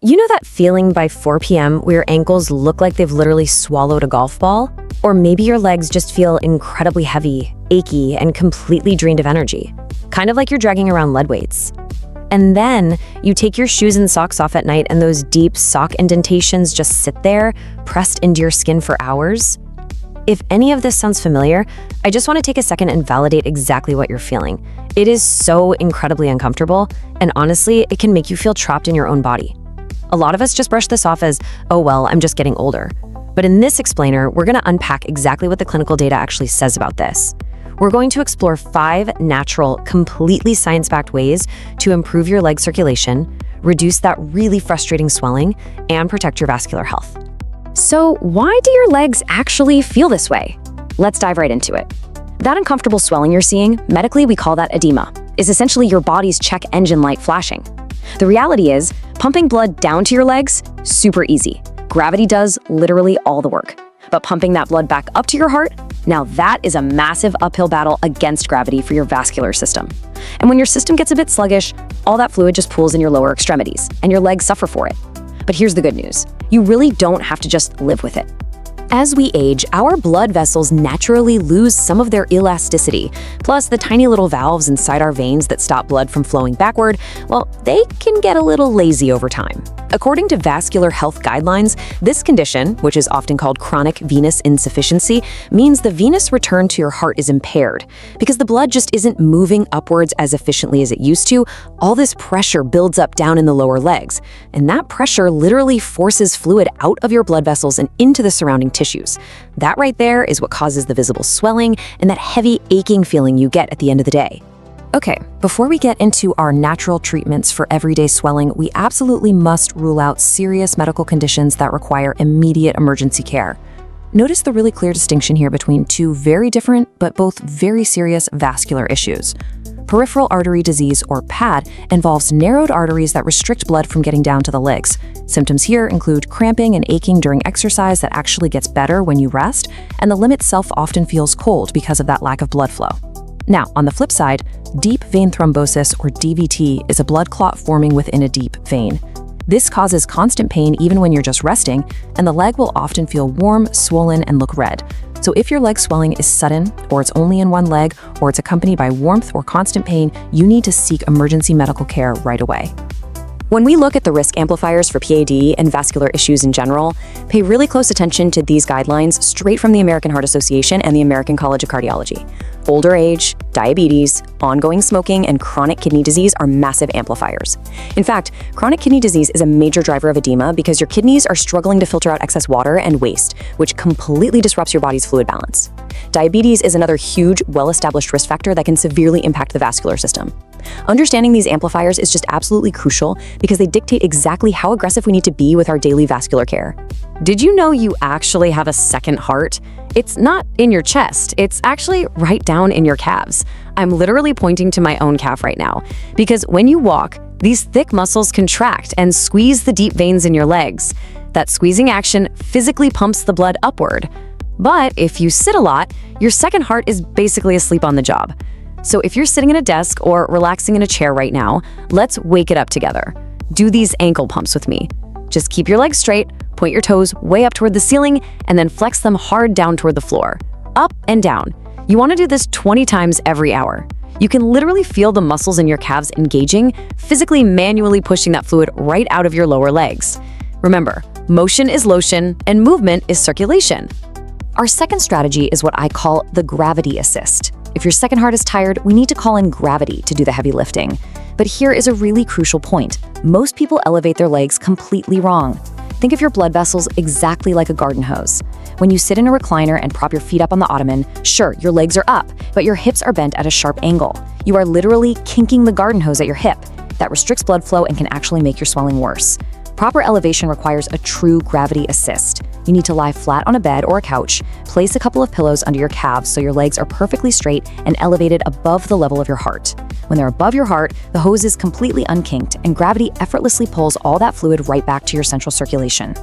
You know that feeling by 4 p.m. where your ankles look like they've literally swallowed a golf ball? Or maybe your legs just feel incredibly heavy, achy, and completely drained of energy. Kind of like you're dragging around lead weights. And then you take your shoes and socks off at night and those deep sock indentations just sit there, pressed into your skin for hours. If any of this sounds familiar, I just want to take a second and validate exactly what you're feeling. It is so incredibly uncomfortable, and honestly, it can make you feel trapped in your own body. A lot of us just brush this off as, oh well, I'm just getting older. But in this explainer, we're going to unpack exactly what the clinical data actually says about this. We're going to explore 5 natural, completely science-backed ways to improve your leg circulation, reduce that really frustrating swelling, and protect your vascular health. So why do your legs actually feel this way? Let's dive right into it. That uncomfortable swelling you're seeing, medically we call that edema, is essentially your body's check engine light flashing. The reality is, pumping blood down to your legs, super easy. Gravity does literally all the work. But pumping that blood back up to your heart, now that is a massive uphill battle against gravity for your vascular system. And when your system gets a bit sluggish, all that fluid just pools in your lower extremities, and your legs suffer for it. But here's the good news. You really don't have to just live with it. As we age, our blood vessels naturally lose some of their elasticity. Plus, the tiny little valves inside our veins that stop blood from flowing backward, well, they can get a little lazy over time. According to vascular health guidelines, this condition, which is often called chronic venous insufficiency, means the venous return to your heart is impaired. Because the blood just isn't moving upwards as efficiently as it used to, all this pressure builds up down in the lower legs. And that pressure literally forces fluid out of your blood vessels and into the surrounding tissues. That right there is what causes the visible swelling and that heavy aching feeling you get at the end of the day. Okay, before we get into our natural treatments for everyday swelling, we absolutely must rule out serious medical conditions that require immediate emergency care. Notice the really clear distinction here between 2 very different but both very serious vascular issues. Peripheral artery disease, or PAD, involves narrowed arteries that restrict blood from getting down to the legs. Symptoms here include cramping and aching during exercise that actually gets better when you rest, and the limb itself often feels cold because of that lack of blood flow. Now, on the flip side, deep vein thrombosis, or DVT, is a blood clot forming within a deep vein. This causes constant pain even when you're just resting, and the leg will often feel warm, swollen, and look red. So if your leg swelling is sudden, or it's only in one leg, or it's accompanied by warmth or constant pain, you need to seek emergency medical care right away. When we look at the risk amplifiers for PAD and vascular issues in general, pay really close attention to these guidelines straight from the American Heart Association and the American College of Cardiology. Older age, diabetes, ongoing smoking, and chronic kidney disease are massive amplifiers. In fact, chronic kidney disease is a major driver of edema because your kidneys are struggling to filter out excess water and waste, which completely disrupts your body's fluid balance. Diabetes is another huge, well-established risk factor that can severely impact the vascular system. Understanding these amplifiers is just absolutely crucial because they dictate exactly how aggressive we need to be with our daily vascular care. Did you know you actually have a second heart? It's not in your chest, it's actually right down in your calves. I'm literally pointing to my own calf right now because when you walk, these thick muscles contract and squeeze the deep veins in your legs. That squeezing action physically pumps the blood upward. But if you sit a lot, your second heart is basically asleep on the job. So if you're sitting at a desk or relaxing in a chair right now, let's wake it up together. Do these ankle pumps with me. Just keep your legs straight, point your toes way up toward the ceiling, and then flex them hard down toward the floor. Up and down. You want to do this 20 times every hour. You can literally feel the muscles in your calves engaging, physically manually pushing that fluid right out of your lower legs. Remember, motion is lotion and movement is circulation. Our second strategy is what I call the gravity assist. If your second heart is tired, we need to call in gravity to do the heavy lifting. But here is a really crucial point. Most people elevate their legs completely wrong. Think of your blood vessels exactly like a garden hose. When you sit in a recliner and prop your feet up on the ottoman, sure, your legs are up, but your hips are bent at a sharp angle. You are literally kinking the garden hose at your hip. That restricts blood flow and can actually make your swelling worse. Proper elevation requires a true gravity assist. You need to lie flat on a bed or a couch, place a couple of pillows under your calves so your legs are perfectly straight and elevated above the level of your heart. When they're above your heart, the hose is completely unkinked and gravity effortlessly pulls all that fluid right back to your central circulation.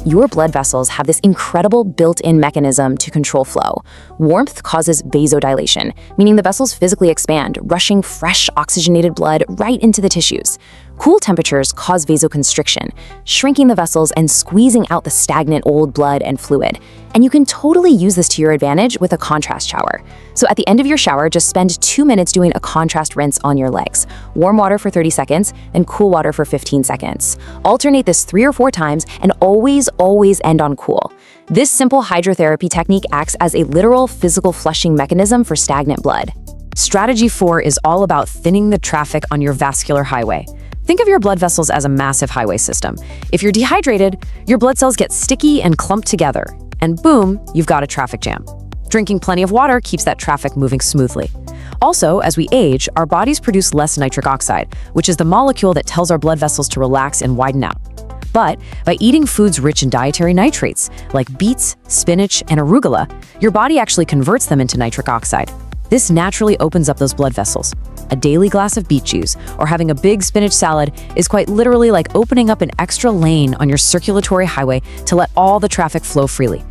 Your blood vessels have this incredible built-in mechanism to control flow. Warmth causes vasodilation, meaning the vessels physically expand, rushing fresh oxygenated blood right into the tissues. Cool temperatures cause vasoconstriction, shrinking the vessels and squeezing out the stagnant old blood and fluid. And you can totally use this to your advantage with a contrast shower. So at the end of your shower, just spend 2 minutes doing a contrast rinse on your legs. Warm water for 30 seconds, then cool water for 15 seconds. Alternate this 3 or 4 times and always end on cool. This simple hydrotherapy technique acts as a literal physical flushing mechanism for stagnant blood. Strategy 4 is all about thinning the traffic on your vascular highway. Think of your blood vessels as a massive highway system. If you're dehydrated, your blood cells get sticky and clumped together, and boom, you've got a traffic jam. Drinking plenty of water keeps that traffic moving smoothly. Also, as we age, our bodies produce less nitric oxide, which is the molecule that tells our blood vessels to relax and widen out. But by eating foods rich in dietary nitrates, like beets, spinach, and arugula, your body actually converts them into nitric oxide. This naturally opens up those blood vessels. A daily glass of beet juice or having a big spinach salad is quite literally like opening up an extra lane on your circulatory highway to let all the traffic flow freely.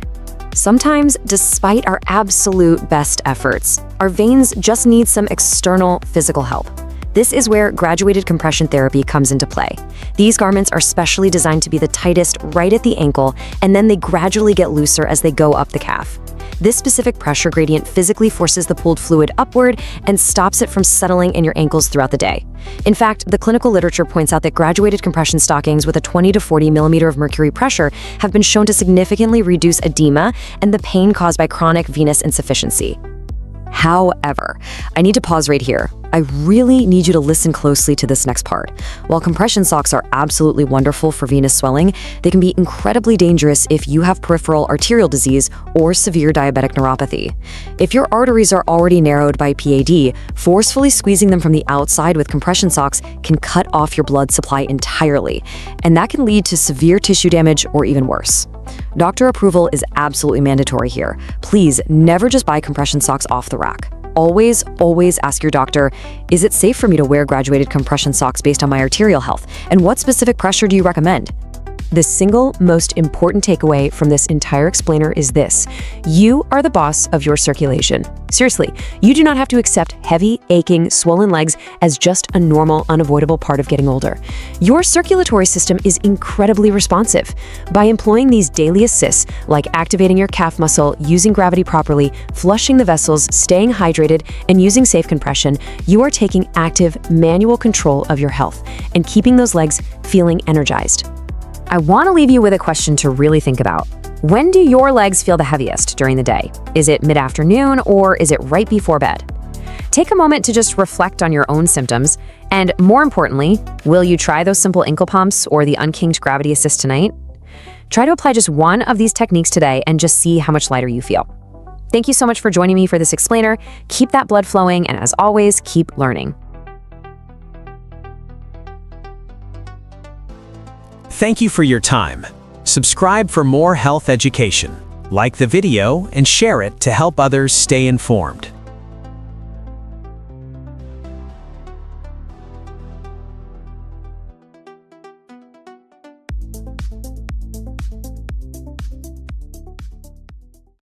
Sometimes, despite our absolute best efforts, our veins just need some external physical help. This is where graduated compression therapy comes into play. These garments are specially designed to be the tightest right at the ankle, and then they gradually get looser as they go up the calf. This specific pressure gradient physically forces the pooled fluid upward and stops it from settling in your ankles throughout the day. In fact, the clinical literature points out that graduated compression stockings with a 20 to 40 millimeter of mercury pressure have been shown to significantly reduce edema and the pain caused by chronic venous insufficiency. However, I need to pause right here. I really need you to listen closely to this next part. While compression socks are absolutely wonderful for venous swelling, they can be incredibly dangerous if you have peripheral arterial disease or severe diabetic neuropathy. If your arteries are already narrowed by PAD, forcefully squeezing them from the outside with compression socks can cut off your blood supply entirely, and that can lead to severe tissue damage or even worse. Doctor approval is absolutely mandatory here. Please never just buy compression socks off the rack. Always ask your doctor, is it safe for me to wear graduated compression socks based on my arterial health? And what specific pressure do you recommend? The single most important takeaway from this entire explainer is this: you are the boss of your circulation. Seriously, you do not have to accept heavy, aching, swollen legs as just a normal, unavoidable part of getting older. Your circulatory system is incredibly responsive. By employing these daily assists, like activating your calf muscle, using gravity properly, flushing the vessels, staying hydrated, and using safe compression, you are taking active, manual control of your health and keeping those legs feeling energized. I want to leave you with a question to really think about. When do your legs feel the heaviest during the day? Is it mid-afternoon or is it right before bed? Take a moment to just reflect on your own symptoms, and more importantly, will you try those simple ankle pumps or the unkinked gravity assist tonight? Try to apply just one of these techniques today and just see how much lighter you feel. Thank you so much for joining me for this explainer. Keep that blood flowing, and as always, keep learning. Thank you for your time. Subscribe for more health education. Like the video and share it to help others stay informed.